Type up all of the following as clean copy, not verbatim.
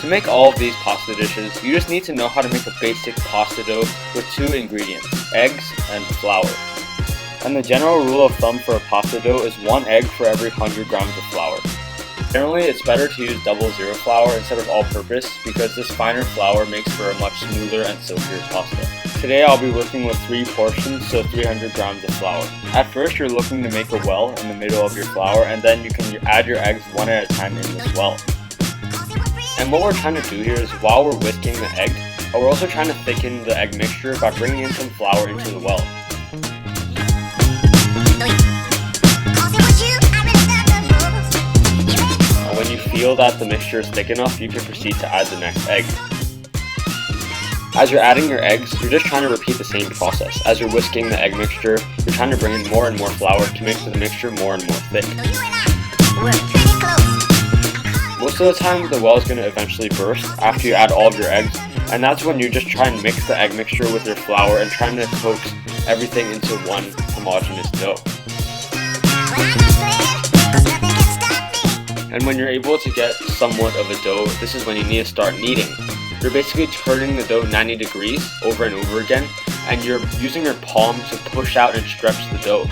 To make all of these pasta dishes, you just need to know how to make a basic pasta dough with 2 ingredients, eggs and flour. And the general rule of thumb for a pasta dough is 1 egg for every 100 grams of flour. Generally, it's better to use 00 flour instead of all-purpose because this finer flour makes for a much smoother and silkier pasta. Today I'll be working with 3 portions, so 300 grams of flour. At first you're looking to make a well in the middle of your flour, and then you can add your eggs one at a time in this well. And what we're trying to do here is while we're whisking the egg, we're also trying to thicken the egg mixture by bringing in some flour into the well. When you feel that the mixture is thick enough, you can proceed to add the next egg. As you're adding your eggs, you're just trying to repeat the same process. As you're whisking the egg mixture, you're trying to bring in more and more flour to make the mixture more and more thick. Most of the time, the well is going to eventually burst after you add all of your eggs, and that's when you just try and mix the egg mixture with your flour and trying to coax everything into one homogeneous dough. And when you're able to get somewhat of a dough, this is when you need to start kneading. You're basically turning the dough 90 degrees over and over again, and you're using your palm to push out and stretch the dough.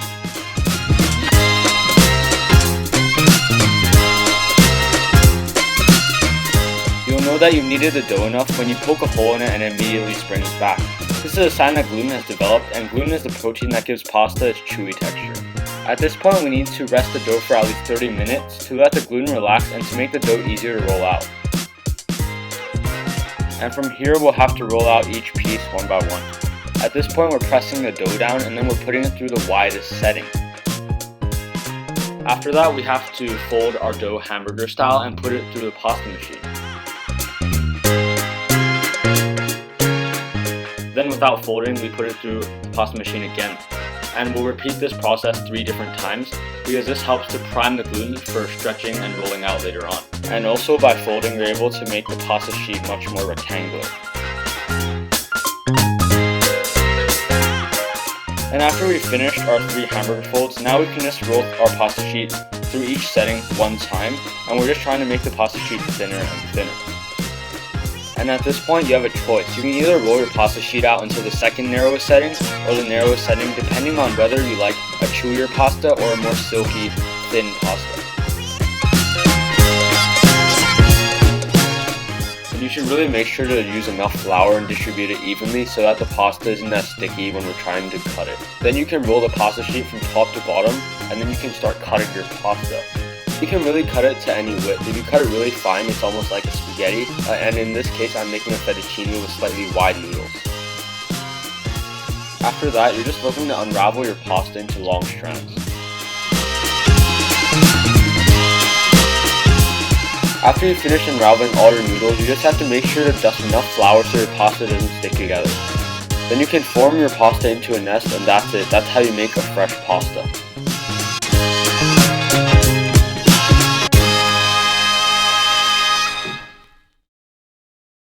You'll know that you've kneaded the dough enough when you poke a hole in it and it immediately springs back. This is a sign that gluten has developed, and gluten is the protein that gives pasta its chewy texture. At this point, we need to rest the dough for at least 30 minutes to let the gluten relax and to make the dough easier to roll out. And from here, we'll have to roll out each piece one by one. At this point, we're pressing the dough down and then we're putting it through the widest setting. After that, we have to fold our dough hamburger style and put it through the pasta machine. Then without folding, we put it through the pasta machine again. And we'll repeat this process 3 different times because this helps to prime the gluten for stretching and rolling out later on. And also by folding, you're able to make the pasta sheet much more rectangular. And after we've finished our 3 hamburger folds, now we can just roll our pasta sheet through each setting 1 time, and we're just trying to make the pasta sheet thinner and thinner. And at this point, you have a choice. You can either roll your pasta sheet out into the second narrowest setting or the narrowest setting, depending on whether you like a chewier pasta or a more silky, thin pasta. And you should really make sure to use enough flour and distribute it evenly so that the pasta isn't that sticky when we're trying to cut it. Then you can roll the pasta sheet from top to bottom, and then you can start cutting your pasta. You can really cut it to any width. If you cut it really fine, it's almost like a spaghetti, and in this case I'm making a fettuccine with slightly wide noodles. After that, you're just looking to unravel your pasta into long strands. After you finish unraveling all your noodles, you just have to make sure to dust enough flour so your pasta doesn't stick together. Then you can form your pasta into a nest, and that's it. That's how you make a fresh pasta.